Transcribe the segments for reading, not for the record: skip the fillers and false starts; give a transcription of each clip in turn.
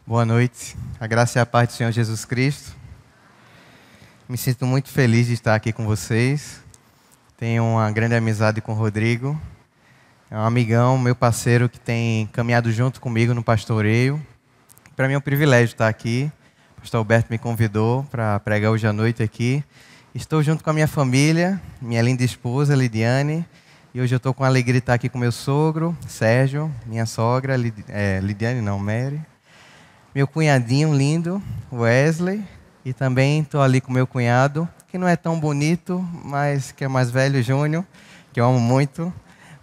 Boa noite, a graça e a paz do Senhor Jesus Cristo. Me sinto muito feliz de estar aqui com vocês. Tenho uma grande amizade com o Rodrigo. É um amigão, meu parceiro que tem caminhado junto comigo no pastoreio. Para mim é um privilégio estar aqui. O pastor Alberto me convidou para pregar hoje à noite aqui. Estou junto com a minha família, minha linda esposa, Lidiane. E hoje eu estou com a alegria de estar aqui com meu sogro, Sérgio, minha sogra, Mary. Meu cunhadinho lindo, Wesley. E também estou ali com meu cunhado, que não é tão bonito, mas que é mais velho, Júnior, que eu amo muito.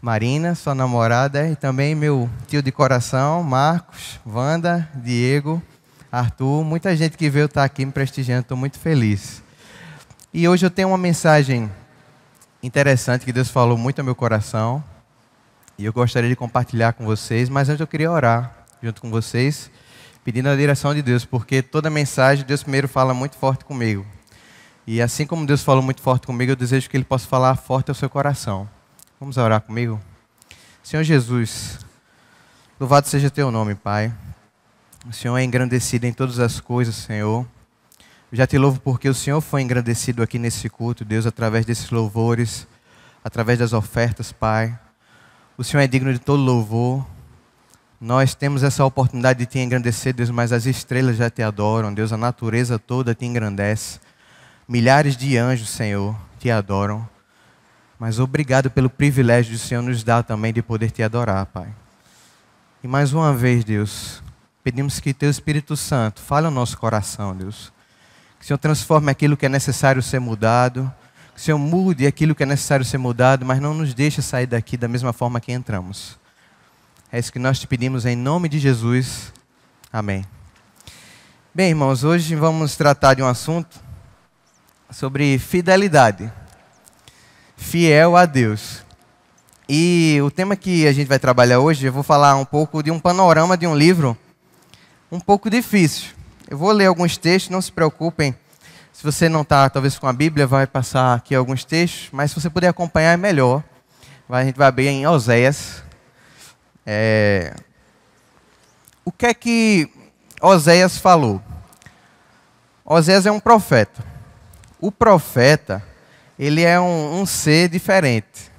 Marina, sua namorada. E também meu tio de coração, Marcos, Wanda, Diego, Arthur. Muita gente que veio estar aqui me prestigiando, estou muito feliz. E hoje eu tenho uma mensagem interessante que Deus falou muito ao meu coração. E eu gostaria de compartilhar com vocês, mas antes eu queria orar junto com vocês, pedindo a direção de Deus, porque toda mensagem Deus primeiro fala muito forte comigo. E assim como Deus falou muito forte comigo, eu desejo que Ele possa falar forte ao seu coração. Vamos orar comigo? Senhor Jesus, louvado seja Teu nome, Pai. O Senhor é engrandecido em todas as coisas, Senhor. Eu já Te louvo porque o Senhor foi engrandecido aqui nesse culto, Deus, através desses louvores, através das ofertas, Pai. O Senhor é digno de todo louvor. Nós temos essa oportunidade de Te engrandecer, Deus, mas as estrelas já Te adoram, Deus, a natureza toda Te engrandece. Milhares de anjos, Senhor, Te adoram. Mas obrigado pelo privilégio do Senhor nos dar também de poder Te adorar, Pai. E mais uma vez, Deus, pedimos que Teu Espírito Santo fale ao nosso coração, Deus. Que o Senhor transforme aquilo que é necessário ser mudado. Que o Senhor mude aquilo que é necessário ser mudado, mas não nos deixe sair daqui da mesma forma que entramos. É isso que nós te pedimos em nome de Jesus. Amém. Bem, irmãos, hoje vamos tratar de um assunto sobre fidelidade. Fiel a Deus. E o tema que a gente vai trabalhar hoje, eu vou falar um pouco de um panorama de um livro um pouco difícil. Eu vou ler alguns textos, não se preocupem. Se você não está, talvez, com a Bíblia, vai passar aqui alguns textos, mas se você puder acompanhar é melhor. A gente vai abrir em Oséias. O que é que Oséias falou? Oséias é um profeta. O profeta, ele é um ser diferente.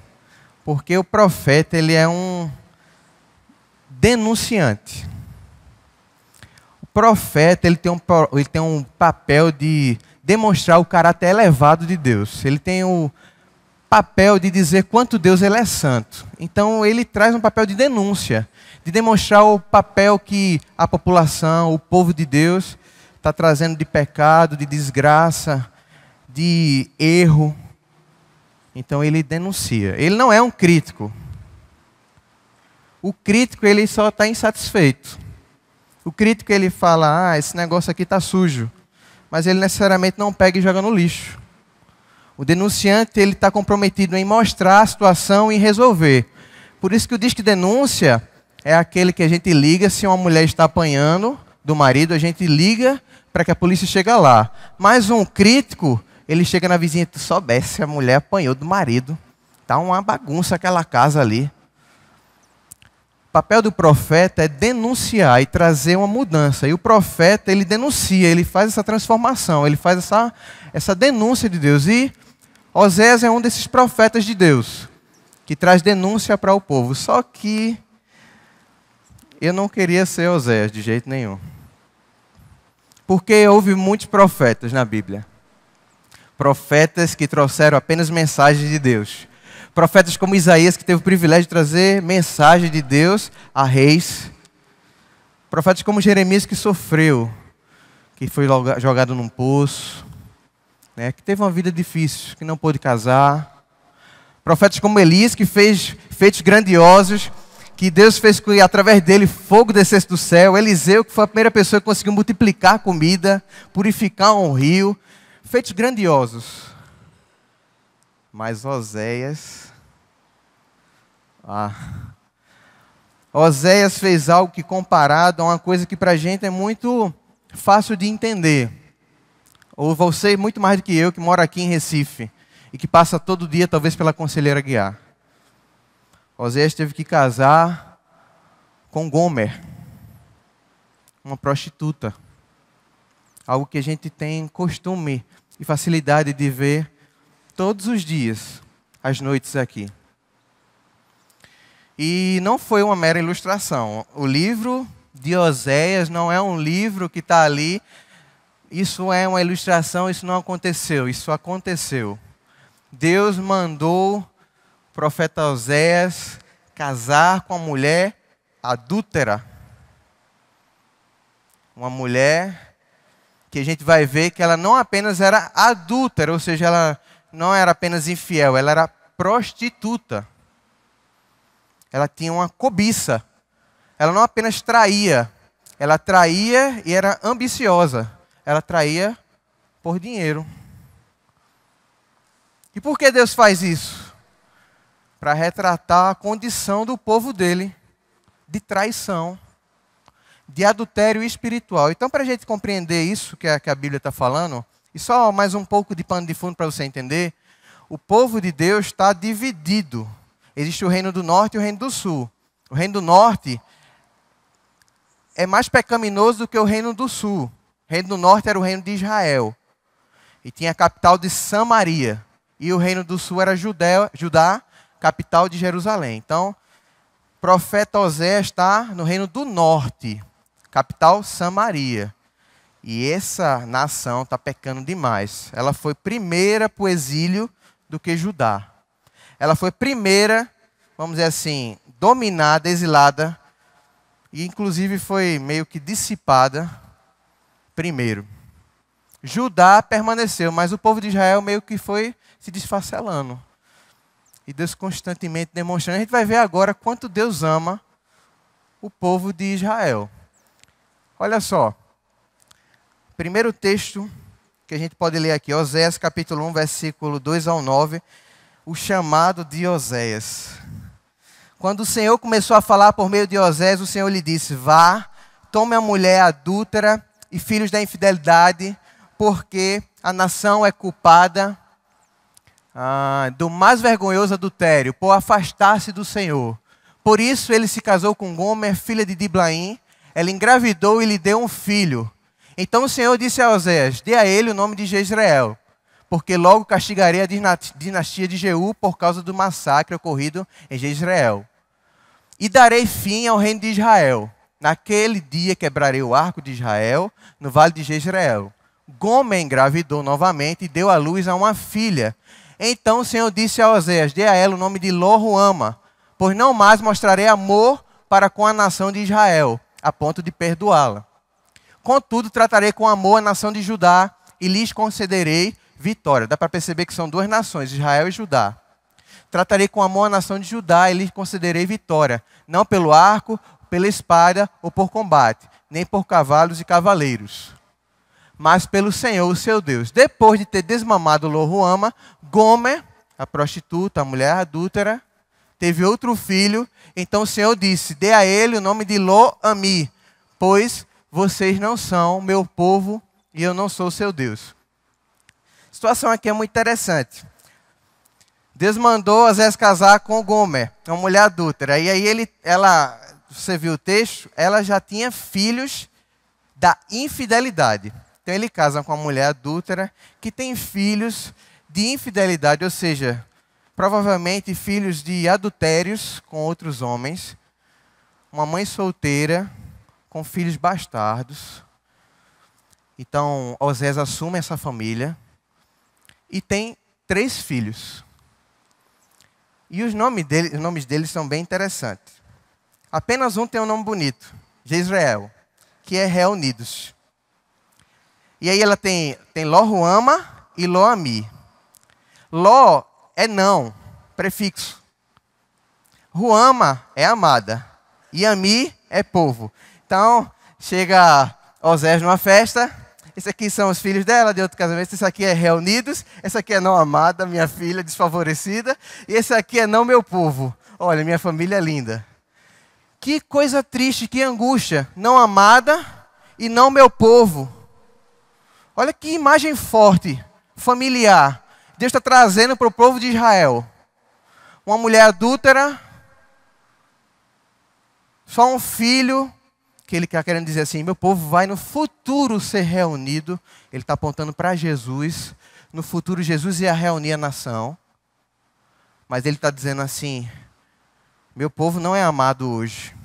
Porque o profeta, ele é um denunciante. O profeta, ele tem um papel de demonstrar o caráter elevado de Deus. Ele tem o papel de dizer quanto Deus ele é santo. Então ele traz um papel de denúncia, de demonstrar o papel que a população, o povo de Deus está trazendo de pecado, de desgraça, de erro. Então ele denuncia. Ele não é um crítico. O crítico, ele só está insatisfeito. O crítico, ele fala, esse negócio aqui está sujo. Mas ele necessariamente não pega e joga no lixo. O denunciante, ele está comprometido em mostrar a situação e resolver. Por isso que o disque denúncia é aquele que a gente liga se uma mulher está apanhando do marido, a gente liga para que a polícia chegue lá. Mas um crítico, ele chega na vizinha, tu soubesse, a mulher apanhou do marido. Está uma bagunça aquela casa ali. O papel do profeta é denunciar e trazer uma mudança. E o profeta, ele denuncia, ele faz essa transformação, ele faz essa denúncia de Deus. E Oséias é um desses profetas de Deus, que traz denúncia para o povo. Só que eu não queria ser Oséias de jeito nenhum. Porque houve muitos profetas na Bíblia. Profetas que trouxeram apenas mensagens de Deus. Profetas como Isaías, que teve o privilégio de trazer mensagem de Deus a reis. Profetas como Jeremias, que sofreu, que foi jogado num poço, que teve uma vida difícil, que não pôde casar. Profetas como Elias, que fez feitos grandiosos, que Deus fez que através dele fogo descesse do céu. Eliseu, que foi a primeira pessoa que conseguiu multiplicar a comida, purificar um rio. Feitos grandiosos. Mas Oséias... Oséias fez algo que, comparado a uma coisa que para a gente é muito fácil de entender. Ou você, muito mais do que eu, que mora aqui em Recife e que passa todo dia, talvez, pela Conselheira Guiar. Oséias teve que casar com Gomer. uma prostituta. Algo que a gente tem costume e facilidade de ver todos os dias, às noites aqui. E não foi uma mera ilustração. O livro de Oséias não é um livro que está ali. Isso é uma ilustração, isso não aconteceu, isso aconteceu. Deus mandou o profeta Oséias casar com uma mulher adúltera. Uma mulher que a gente vai ver que ela não apenas era adúltera, ou seja, ela não era apenas infiel, ela era prostituta. Ela tinha uma cobiça. Ela não apenas traía, ela traía e era ambiciosa. Ela traía por dinheiro. E por que Deus faz isso? Para retratar a condição do povo dele, de traição, de adultério espiritual. Então, para a gente compreender isso que a Bíblia está falando, e só mais um pouco de pano de fundo para você entender, o povo de Deus está dividido. Existe o reino do norte e o reino do sul. O reino do norte é mais pecaminoso do que o reino do sul. O reino do norte era o reino de Israel. E tinha a capital de Samaria. E o reino do sul era Judá, capital de Jerusalém. Então, o profeta Oséias está no reino do norte, capital Samaria. E essa nação está pecando demais. Ela foi primeira para o exílio do que Judá. Ela foi primeira, vamos dizer assim, dominada, exilada, e inclusive foi meio que dissipada primeiro. Judá permaneceu, mas o povo de Israel meio que foi se desfacelando. E Deus constantemente demonstrando. A gente vai ver agora quanto Deus ama o povo de Israel. Olha só. Primeiro texto que a gente pode ler aqui, Oséias capítulo 1, versículo 2 ao 9. O chamado de Oséias. Quando o Senhor começou a falar por meio de Oséias, o Senhor lhe disse: vá, tome a mulher adúltera e filhos da infidelidade, porque a nação é culpada do mais vergonhoso adultério, por afastar-se do Senhor. Por isso ele se casou com Gomer, filha de Diblaim. Ela engravidou e lhe deu um filho. Então o Senhor disse a Oséias: dê a ele o nome de Jezreel, porque logo castigarei a dinastia de Jeú por causa do massacre ocorrido em Jezreel. E darei fim ao reino de Israel. Naquele dia quebrarei o arco de Israel no vale de Jezreel. Gomer engravidou novamente e deu à luz a uma filha. Então o Senhor disse a Oséias: dê a ela o nome de Lo-ruama, pois não mais mostrarei amor para com a nação de Israel, a ponto de perdoá-la. Contudo, tratarei com amor a nação de Judá e lhes concederei vitória. Dá para perceber que são duas nações, Israel e Judá. Tratarei com amor a nação de Judá e lhes concederei vitória, não pelo arco, pela espada ou por combate, nem por cavalos e cavaleiros, mas pelo Senhor, o seu Deus. Depois de ter desmamado Lo-ruama, Gomer, a prostituta, a mulher adúltera, teve outro filho. Então o Senhor disse: dê a ele o nome de Lo-ami, pois vocês não são meu povo e eu não sou seu Deus. A situação aqui é muito interessante. Deus mandou Oséias casar com Gomer, uma mulher adúltera. E aí você viu o texto, ela já tinha filhos da infidelidade. Então ele casa com uma mulher adúltera que tem filhos de infidelidade, ou seja, provavelmente filhos de adultérios com outros homens. Uma mãe solteira com filhos bastardos. Então Oséias assume essa família e tem 3 filhos. E os nomes deles são bem interessantes. Apenas um tem um nome bonito, Jezreel, que é reunidos. E aí ela tem Lo-ruama e Lo-ami. Lo é não, prefixo. Ruama é amada. E ami é povo. Então, chega Oséias numa festa. Esses aqui são os filhos dela, de outro casamento. Esse aqui é reunidos. Essa aqui é não amada, minha filha desfavorecida. E esse aqui é não meu povo. Olha, minha família é linda. Que coisa triste, que angústia. Não amada e não meu povo. Olha que imagem forte, familiar. Deus está trazendo para o povo de Israel. Uma mulher adúltera, só um filho, que ele está querendo dizer assim, meu povo vai no futuro ser reunido. Ele está apontando para Jesus. No futuro Jesus ia reunir a nação. Mas ele está dizendo assim, meu povo não é amado hoje.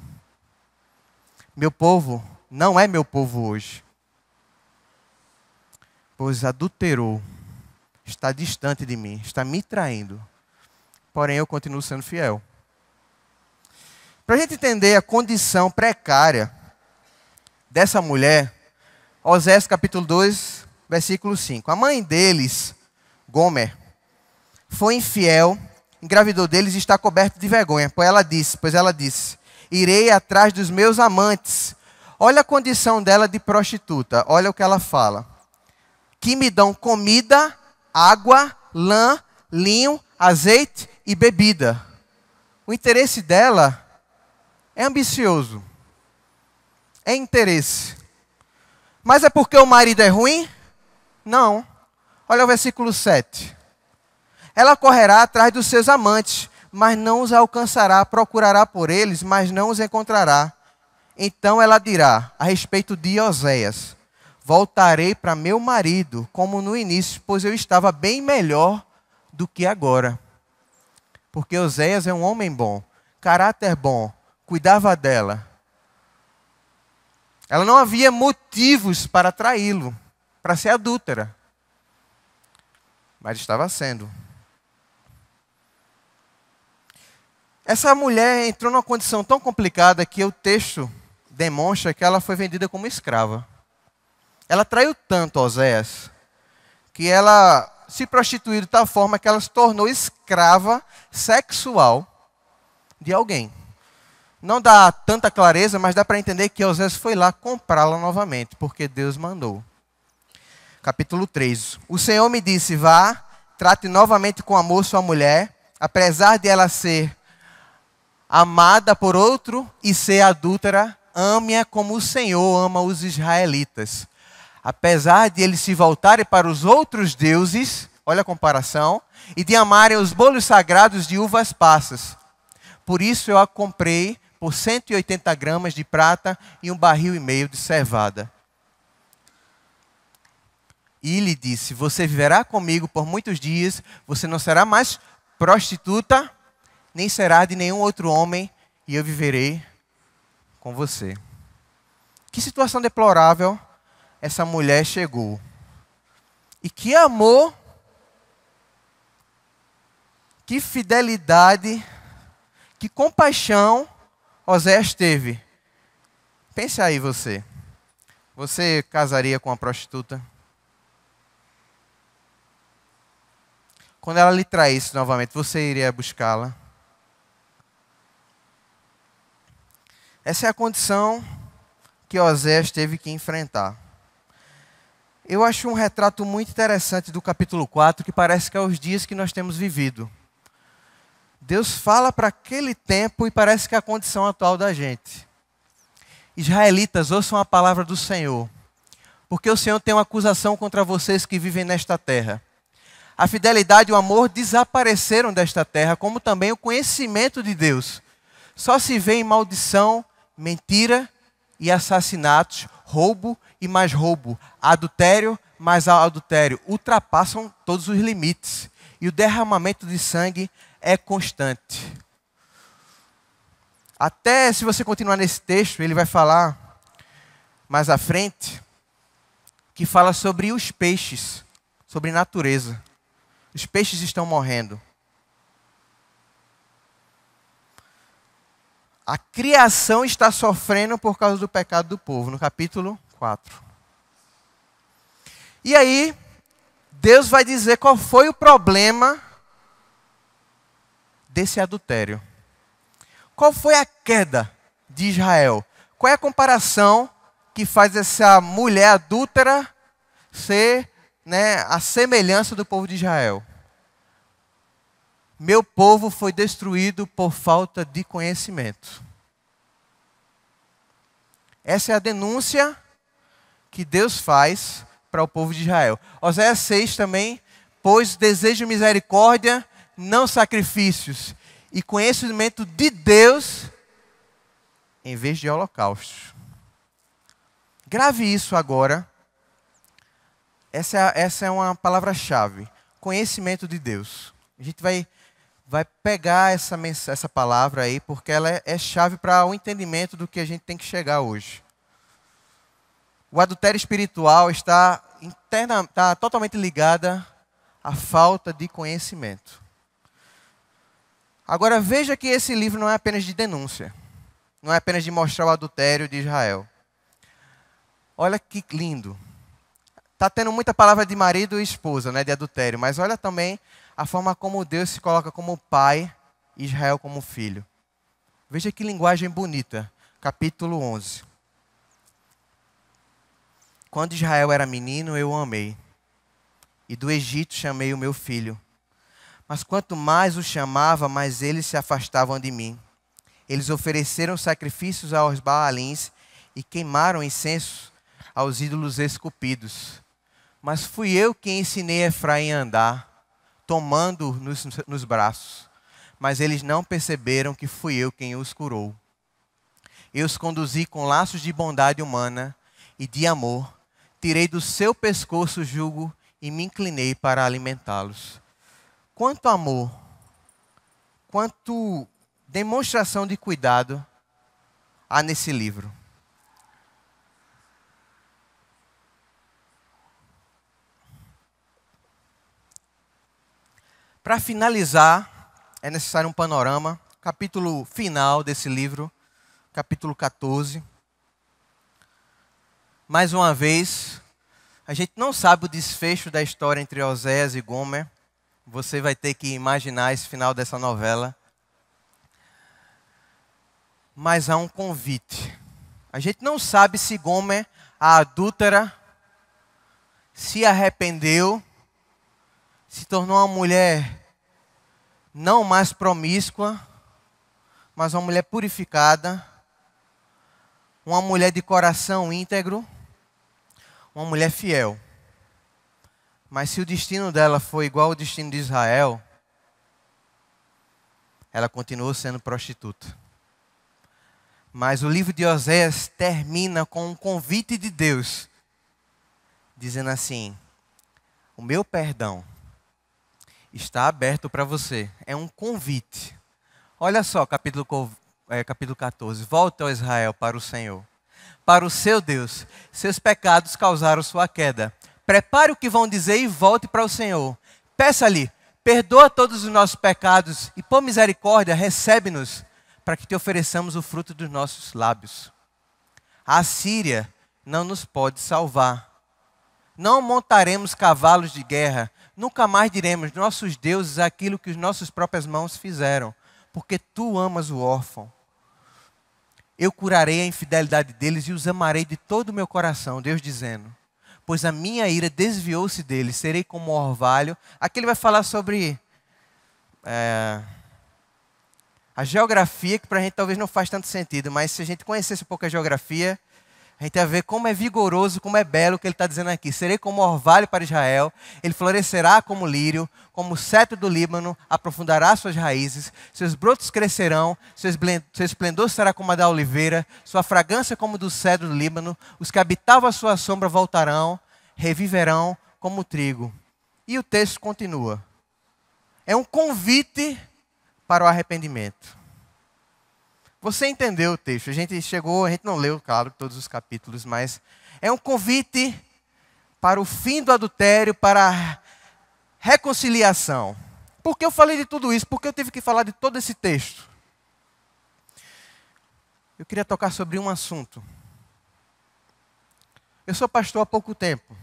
Meu povo não é meu povo hoje. Pois adulterou, está distante de mim, está me traindo. Porém eu continuo sendo fiel. Para a gente entender a condição precária dessa mulher, Oséias capítulo 2, versículo 5. A mãe deles, Gomer, foi infiel, engravidou deles e está coberta de vergonha. Pois ela disse, irei atrás dos meus amantes. Olha a condição dela de prostituta, olha o que ela fala. Que me dão comida, água, lã, linho, azeite e bebida. O interesse dela é ambicioso. É interesse. Mas é porque o marido é ruim? Não. Olha o versículo 7. Ela correrá atrás dos seus amantes, mas não os alcançará. Procurará por eles, mas não os encontrará. Então ela dirá, a respeito de Oséias, voltarei para meu marido, como no início, pois eu estava bem melhor do que agora. Porque Oséias é um homem bom, caráter bom, cuidava dela. Ela não havia motivos para traí-lo, para ser adúltera. Mas estava sendo. Essa mulher entrou numa condição tão complicada que o texto demonstra que ela foi vendida como escrava. Ela traiu tanto Oséias que ela se prostituiu de tal forma que ela se tornou escrava sexual de alguém. Não dá tanta clareza, mas dá para entender que Oséias foi lá comprá-la novamente, porque Deus mandou. Capítulo 3. O Senhor me disse, vá, trate novamente com amor sua mulher, apesar de ela ser amada por outro e ser adúltera, ame-a como o Senhor ama os israelitas. Apesar de eles se voltarem para os outros deuses, olha a comparação, e de amarem os bolos sagrados de uvas passas. Por isso eu a comprei por 180 gramas de prata e 1,5 barril de cevada. E lhe disse, você viverá comigo por muitos dias, você não será mais prostituta, nem será de nenhum outro homem, e eu viverei com você. Que situação deplorável essa mulher chegou. E que amor, que fidelidade, que compaixão Oséias teve. Pense aí você. Você casaria com uma prostituta? Quando ela lhe traísse novamente, você iria buscá-la? Essa é a condição que Oséias teve que enfrentar. Eu acho um retrato muito interessante do capítulo 4, que parece que é os dias que nós temos vivido. Deus fala para aquele tempo e parece que é a condição atual da gente. Israelitas, ouçam a palavra do Senhor, porque o Senhor tem uma acusação contra vocês que vivem nesta terra. A fidelidade e o amor desapareceram desta terra, como também o conhecimento de Deus. Só se vê em maldição, mentira e assassinatos, roubo e mais roubo, adultério mais adultério. Ultrapassam todos os limites. E o derramamento de sangue é constante. Até se você continuar nesse texto, ele vai falar mais à frente, que fala sobre os peixes, sobre natureza. Os peixes estão morrendo. A criação está sofrendo por causa do pecado do povo, no capítulo 4. E aí, Deus vai dizer qual foi o problema desse adultério. Qual foi a queda de Israel? Qual é a comparação que faz essa mulher adúltera ser, a semelhança do povo de Israel? Meu povo foi destruído por falta de conhecimento. Essa é a denúncia que Deus faz para o povo de Israel. Oséias 6 também, pois desejo misericórdia, não sacrifícios, e conhecimento de Deus em vez de holocaustos. Grave isso agora. Essa é uma palavra-chave. Conhecimento de Deus. A gente vai pegar essa palavra aí, porque ela é chave para o entendimento do que a gente tem que chegar hoje. O adultério espiritual está totalmente ligada à falta de conhecimento. Agora veja que esse livro não é apenas de denúncia. Não é apenas de mostrar o adultério de Israel. Olha que lindo. Está tendo muita palavra de marido e esposa, né, de adultério. Mas olha também a forma como Deus se coloca como pai e Israel como filho. Veja que linguagem bonita. Capítulo 11. Quando Israel era menino, eu o amei. E do Egito chamei o meu filho. Mas quanto mais o chamava, mais eles se afastavam de mim. Eles ofereceram sacrifícios aos Baalins e queimaram incenso aos ídolos esculpidos. Mas fui eu quem ensinei Efraim a andar, tomando nos braços. Mas eles não perceberam que fui eu quem os curou. Eu os conduzi com laços de bondade humana e de amor. Tirei do seu pescoço o jugo e me inclinei para alimentá-los. Quanto amor, quanto demonstração de cuidado há nesse livro. Para finalizar, é necessário um panorama. Capítulo final desse livro, capítulo 14. Mais uma vez, a gente não sabe o desfecho da história entre Oséias e Gomer. Você vai ter que imaginar esse final dessa novela. Mas há um convite. A gente não sabe se Gomer, a adúltera, se arrependeu, se tornou uma mulher não mais promíscua, mas uma mulher purificada, uma mulher de coração íntegro, uma mulher fiel. Mas se o destino dela foi igual ao destino de Israel, ela continuou sendo prostituta. Mas o livro de Oséias termina com um convite de Deus, dizendo assim: o meu perdão está aberto para você. É um convite. Olha só, capítulo 14. Volta, ó Israel, para o Senhor, para o seu Deus. Seus pecados causaram sua queda. Prepare o que vão dizer e volte para o Senhor. Peça-lhe, perdoa todos os nossos pecados e por misericórdia recebe-nos para que te ofereçamos o fruto dos nossos lábios. A Síria não nos pode salvar. Não montaremos cavalos de guerra. Nunca mais diremos nossos deuses aquilo que as nossas próprias mãos fizeram, porque tu amas o órfão. Eu curarei a infidelidade deles e os amarei de todo o meu coração, Deus dizendo. Pois a minha ira desviou-se deles, serei como orvalho. Aqui ele vai falar sobre a geografia, que para a gente talvez não faz tanto sentido, mas se a gente conhecesse um pouco a geografia, a gente ia ver como é vigoroso, como é belo o que ele está dizendo aqui. Serei como orvalho para Israel, ele florescerá como lírio, como o cedro do Líbano, aprofundará suas raízes, seus brotos crescerão, seu esplendor será como a da oliveira, sua fragrância como do cedro do Líbano, os que habitavam a sua sombra voltarão, reviverão como o trigo. E o texto continua. É um convite para o arrependimento. Você entendeu o texto? A gente não leu, claro, todos os capítulos, mas é um convite para o fim do adultério, para a reconciliação. Por que eu falei de tudo isso? Por que eu tive que falar de todo esse texto? Eu queria tocar sobre um assunto. Eu sou pastor há pouco tempo,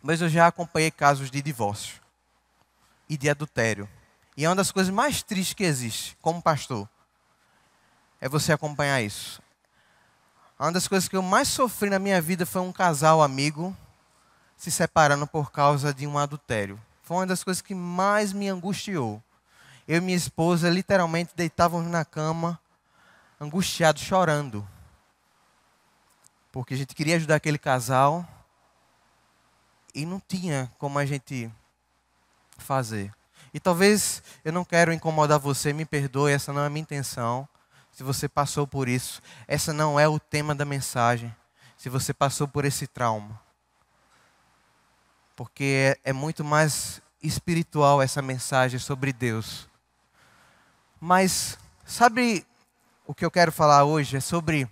mas eu já acompanhei casos de divórcio e de adultério. E é uma das coisas mais tristes que existe como pastor. É você acompanhar isso. Uma das coisas que eu mais sofri na minha vida foi um casal amigo se separando por causa de um adultério. Foi uma das coisas que mais me angustiou. Eu e minha esposa literalmente deitávamos na cama, angustiados, chorando. Porque a gente queria ajudar aquele casal e não tinha como a gente fazer. E talvez eu não quero incomodar você, me perdoe, essa não é a minha intenção. Se você passou por isso, essa não é o tema da mensagem. se você passou por esse trauma. Porque é muito mais espiritual essa mensagem sobre Deus. Mas, sabe o que eu quero falar hoje? É sobre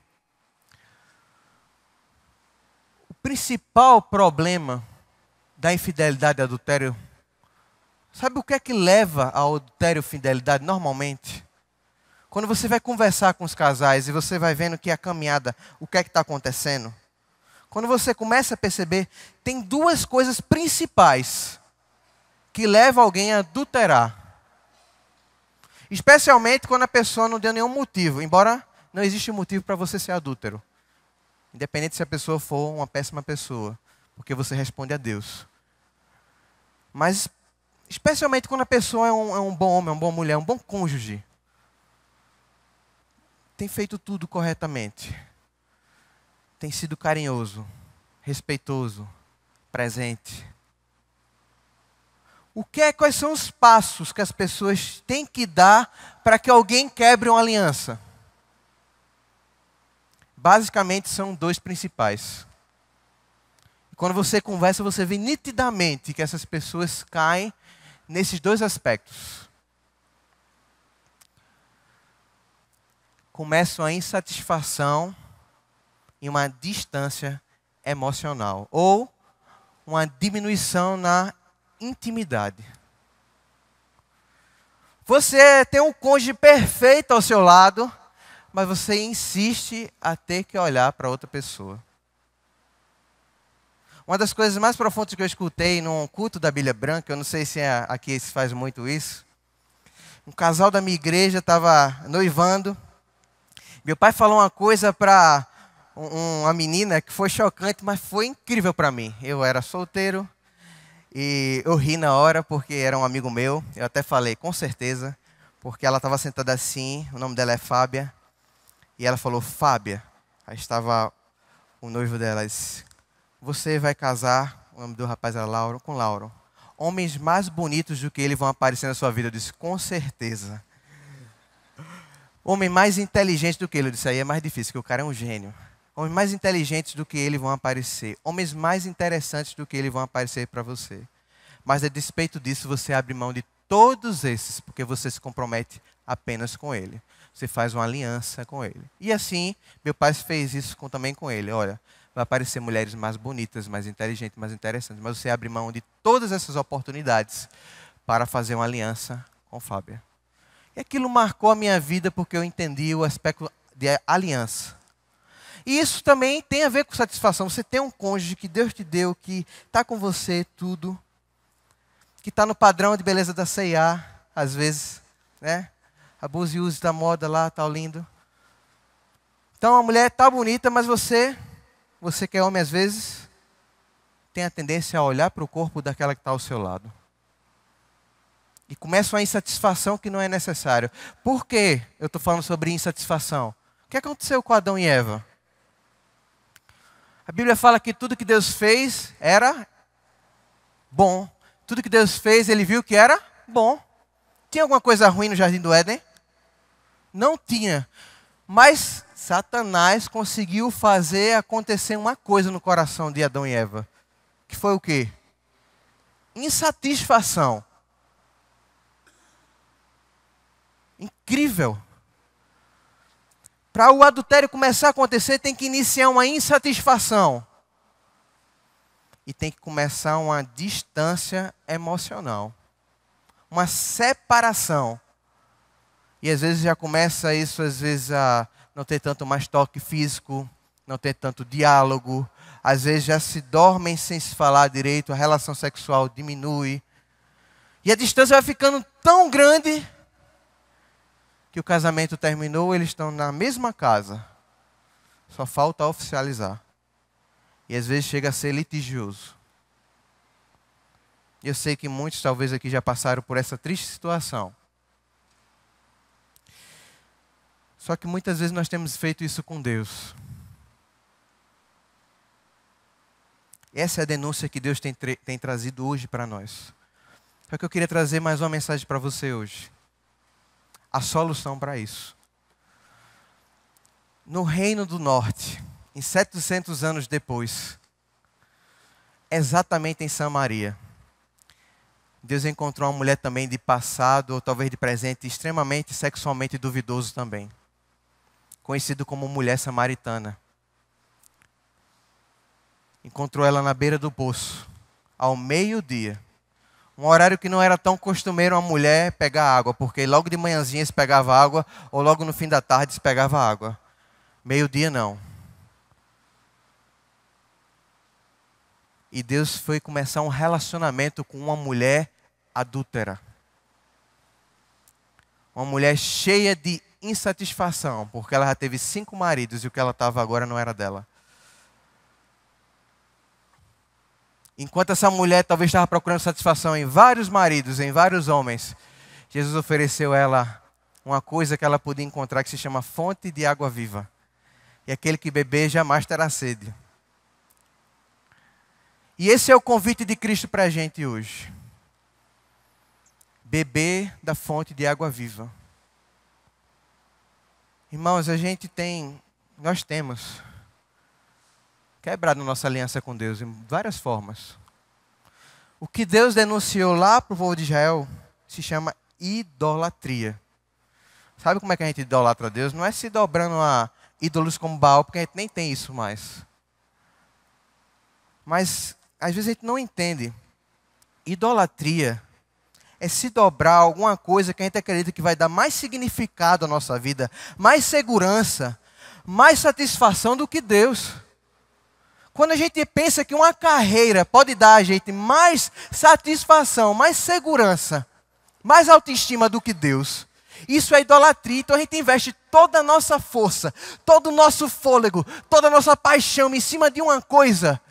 o principal problema da infidelidade e adultério. Sabe o que é que leva ao adultério e infidelidade normalmente? Quando você vai conversar com os casais e você vai vendo que a caminhada, o que é que está acontecendo? Quando você começa a perceber, tem duas coisas principais que levam alguém a adulterar. Especialmente quando a pessoa não deu nenhum motivo, embora não exista motivo para você ser adúltero. Independente se a pessoa for uma péssima pessoa, porque você responde a Deus. Mas, especialmente quando a pessoa é um bom homem, uma boa mulher, um bom cônjuge, tem feito tudo corretamente. Tem sido carinhoso, respeitoso, presente. Quais são os passos que as pessoas têm que dar para que alguém quebre uma aliança? Basicamente são dois principais. Quando você conversa, você vê nitidamente que essas pessoas caem nesses dois aspectos. Começam a insatisfação e uma distância emocional. Ou uma diminuição na intimidade. Você tem um cônjuge perfeito ao seu lado, mas você insiste a ter que olhar para outra pessoa. Uma das coisas mais profundas que eu escutei num culto da Bíblia Branca, eu não sei se aqui se faz muito isso, um casal da minha igreja estava noivando. Meu pai falou uma coisa para uma menina que foi chocante, mas foi incrível para mim. Eu era solteiro e eu ri na hora porque era um amigo meu. Eu até falei, com certeza, porque ela estava sentada assim, o nome dela é Fábia. E ela falou, Fábia. Aí estava o noivo dela, disse, você vai casar, o nome do rapaz era Lauro, com Lauro. Homens mais bonitos do que ele vão aparecer na sua vida. Eu disse, com certeza. Homem mais inteligente do que ele. Eu disse, aí é mais difícil, porque o cara é um gênio. Homens mais inteligentes do que ele vão aparecer. Homens mais interessantes do que ele vão aparecer para você. Mas a despeito disso, você abre mão de todos esses, porque você se compromete apenas com ele. Você faz uma aliança com ele. E assim, meu pai fez isso também com ele. Olha, vai aparecer mulheres mais bonitas, mais inteligentes, mais interessantes. Mas você abre mão de todas essas oportunidades para fazer uma aliança com Fábia. E aquilo marcou a minha vida porque eu entendi o aspecto de aliança. E isso também tem a ver com satisfação. Você tem um cônjuge que Deus te deu, que está com você, tudo. Que está no padrão de beleza da C&A, às vezes, né? A Buse Use da moda lá, tá lindo. Então a mulher está bonita, mas você que é homem às vezes, tem a tendência a olhar para o corpo daquela que está ao seu lado. E começa uma insatisfação que não é necessário. Por que eu estou falando sobre insatisfação? O que aconteceu com Adão e Eva? A Bíblia fala que tudo que Deus fez era bom. Tudo que Deus fez, Ele viu que era bom. Tinha alguma coisa ruim no Jardim do Éden? Não tinha. Mas Satanás conseguiu fazer acontecer uma coisa no coração de Adão e Eva. Que foi o quê? Insatisfação. Incrível. Para o adultério começar a acontecer, tem que iniciar uma insatisfação. E tem que começar uma distância emocional. Uma separação. E às vezes já começa isso, às vezes, a não ter tanto mais toque físico, não ter tanto diálogo. Às vezes já se dormem sem se falar direito, a relação sexual diminui. E a distância vai ficando tão grande que o casamento terminou, eles estão na mesma casa. Só falta oficializar. E às vezes chega a ser litigioso. Eu sei que muitos talvez aqui já passaram por essa triste situação. Só que muitas vezes nós temos feito isso com Deus. Essa é a denúncia que Deus tem trazido hoje para nós. Só que eu queria trazer mais uma mensagem para você hoje. A solução para isso. No Reino do Norte, em 700 anos depois, exatamente em Samaria, Deus encontrou uma mulher também de passado, ou talvez de presente, extremamente sexualmente duvidoso também, conhecido como mulher samaritana. Encontrou ela na beira do poço, ao meio-dia. Um horário que não era tão costumeiro uma mulher pegar água, porque logo de manhãzinha se pegava água, ou logo no fim da tarde se pegava água. Meio-dia não. E Deus foi começar um relacionamento com uma mulher adúltera. Uma mulher cheia de insatisfação, porque ela já teve 5 maridos e o que ela estava agora não era dela. Enquanto essa mulher talvez estava procurando satisfação em vários maridos, em vários homens, Jesus ofereceu a ela uma coisa que ela podia encontrar que se chama fonte de água viva. E aquele que beber jamais terá sede. E esse é o convite de Cristo para a gente hoje. Beber da fonte de água viva. Irmãos, nós temos quebrado nossa aliança com Deus em várias formas. O que Deus denunciou lá para o povo de Israel se chama idolatria. Sabe como é que a gente idolatra Deus? Não é se dobrando a ídolos como Baal, porque a gente nem tem isso mais. Mas, às vezes a gente não entende. Idolatria é se dobrar a alguma coisa que a gente acredita que vai dar mais significado à nossa vida, mais segurança, mais satisfação do que Deus. Quando a gente pensa que uma carreira pode dar a gente mais satisfação, mais segurança, mais autoestima do que Deus, isso é idolatria. Então a gente investe toda a nossa força, todo o nosso fôlego, toda a nossa paixão em cima de uma coisa.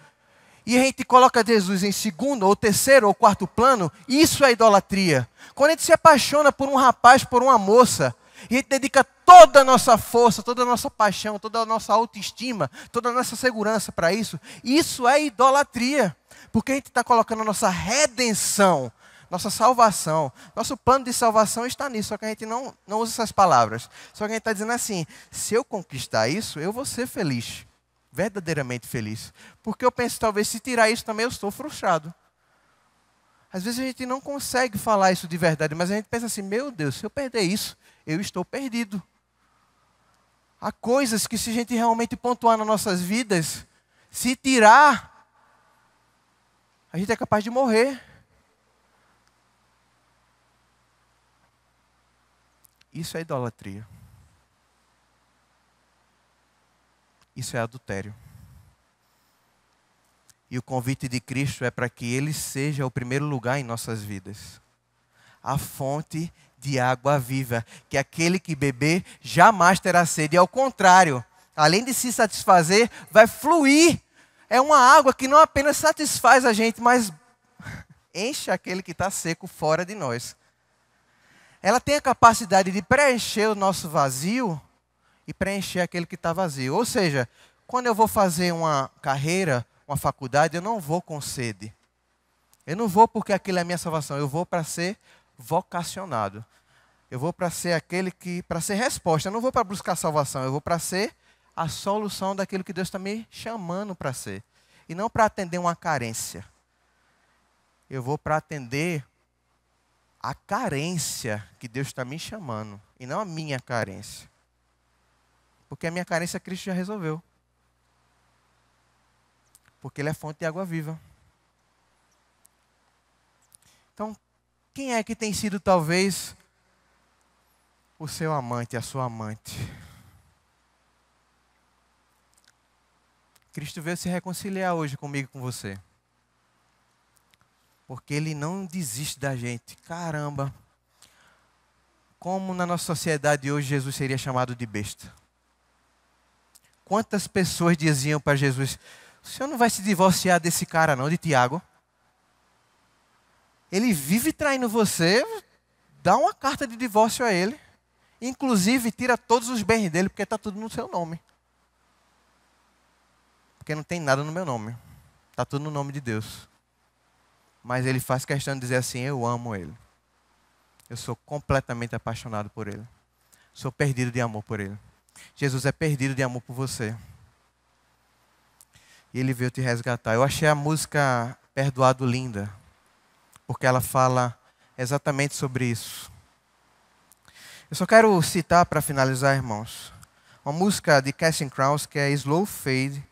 E a gente coloca Jesus em segundo, ou terceiro, ou quarto plano. Isso é idolatria. Quando a gente se apaixona por um rapaz, por uma moça, e a gente dedica toda a nossa força, toda a nossa paixão, toda a nossa autoestima, toda a nossa segurança para isso, isso é idolatria. Porque a gente está colocando a nossa redenção, nossa salvação, nosso plano de salvação está nisso. Só que a gente não usa essas palavras. Só que a gente está dizendo assim, se eu conquistar isso, eu vou ser feliz. Verdadeiramente feliz. Porque eu penso, talvez se tirar isso também eu estou frustrado. Às vezes a gente não consegue falar isso de verdade, mas a gente pensa assim, meu Deus, se eu perder isso, eu estou perdido. Há coisas que se a gente realmente pontuar nas nossas vidas, se tirar, a gente é capaz de morrer. Isso é idolatria. Isso é adultério. E o convite de Cristo é para que Ele seja o primeiro lugar em nossas vidas. A fonte de água viva, que aquele que beber jamais terá sede. E ao contrário, além de se satisfazer, vai fluir. É uma água que não apenas satisfaz a gente, mas enche aquele que está seco fora de nós. Ela tem a capacidade de preencher o nosso vazio e preencher aquele que está vazio. Ou seja, quando eu vou fazer uma carreira, uma faculdade, eu não vou com sede. Eu não vou porque aquilo é a minha salvação. Eu vou para ser vocacionado. Eu vou para ser para ser resposta. Eu não vou para buscar salvação. Eu vou para ser a solução daquilo que Deus está me chamando para ser. E não para atender uma carência. Eu vou para atender a carência que Deus está me chamando. E não a minha carência. Porque a minha carência Cristo já resolveu. Porque Ele é fonte de água viva. Então, quem é que tem sido talvez o seu amante, a sua amante? Cristo veio se reconciliar hoje comigo e com você. Porque Ele não desiste da gente. Caramba! Como na nossa sociedade hoje Jesus seria chamado de besta? Quantas pessoas diziam para Jesus, o senhor não vai se divorciar desse cara não, de Tiago? Ele vive traindo você, dá uma carta de divórcio a ele. Inclusive, tira todos os bens dele, porque está tudo no seu nome. Porque não tem nada no meu nome. Está tudo no nome de Deus. Mas ele faz questão de dizer assim, eu amo ele. Eu sou completamente apaixonado por ele. Sou perdido de amor por ele. Jesus é perdido de amor por você. e Ele veio te resgatar. Eu achei a música Perdoado linda, porque ela fala exatamente sobre isso. Eu só quero citar para finalizar, irmãos, uma música de Casting Crowns que é Slow Fade.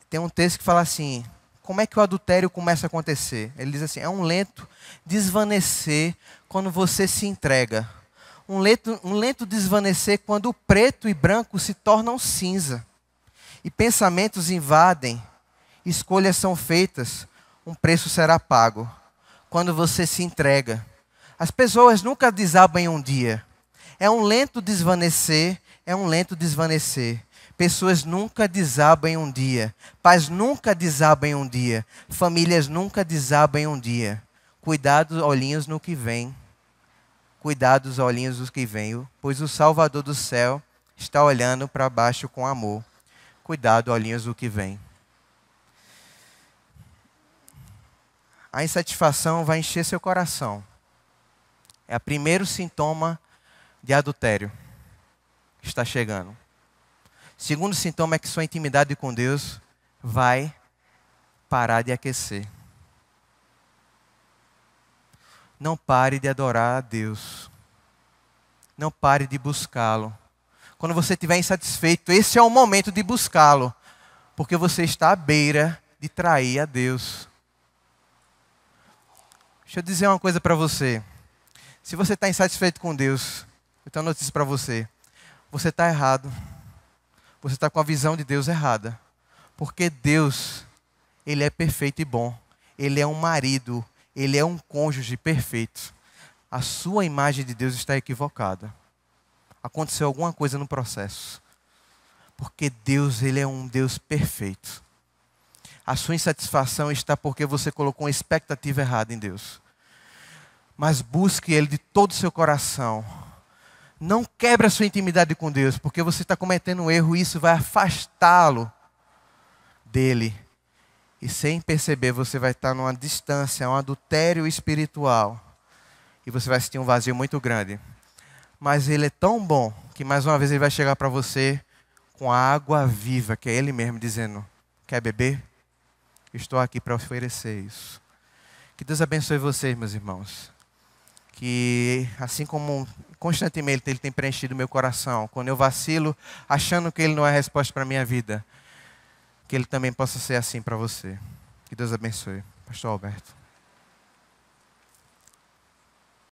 Tem um texto que fala assim: como é que o adultério começa a acontecer? Ele diz assim: é um lento desvanecer quando você se entrega. Um lento desvanecer quando o preto e branco se tornam cinza. E pensamentos invadem, escolhas são feitas, um preço será pago. Quando você se entrega. As pessoas nunca desabam em um dia. É um lento desvanecer, é um lento desvanecer. Pessoas nunca desabam em um dia. Pais nunca desabam em um dia. Famílias nunca desabam em um dia. Cuidado, olhinhos no que vem. Cuidado, olhinhos no que vem. Pois o Salvador do céu está olhando para baixo com amor. Cuidado, olhinhos no que vem. A insatisfação vai encher seu coração. É o primeiro sintoma de adultério que está chegando. Segundo sintoma é que sua intimidade com Deus vai parar de aquecer. Não pare de adorar a Deus. Não pare de buscá-lo. Quando você estiver insatisfeito, esse é o momento de buscá-lo. Porque você está à beira de trair a Deus. Deixa eu dizer uma coisa para você. Se você está insatisfeito com Deus, eu tenho uma notícia para você. Você está errado. Você está com a visão de Deus errada. Porque Deus, Ele é perfeito e bom. Ele é um marido, Ele é um cônjuge perfeito. A sua imagem de Deus está equivocada. Aconteceu alguma coisa no processo. Porque Deus, Ele é um Deus perfeito. A sua insatisfação está porque você colocou uma expectativa errada em Deus. Mas busque Ele de todo o seu coração. Não quebre a sua intimidade com Deus, porque você está cometendo um erro e isso vai afastá-lo dele. E sem perceber, você vai estar numa distância, um adultério espiritual. E você vai sentir um vazio muito grande. Mas Ele é tão bom que mais uma vez Ele vai chegar para você com a água viva, que é Ele mesmo dizendo: quer beber? Estou aqui para oferecer isso. Que Deus abençoe vocês, meus irmãos. Que assim como constantemente Ele tem preenchido meu coração, quando eu vacilo, achando que Ele não é a resposta para a minha vida, que Ele também possa ser assim para você. Que Deus abençoe. Pastor Alberto.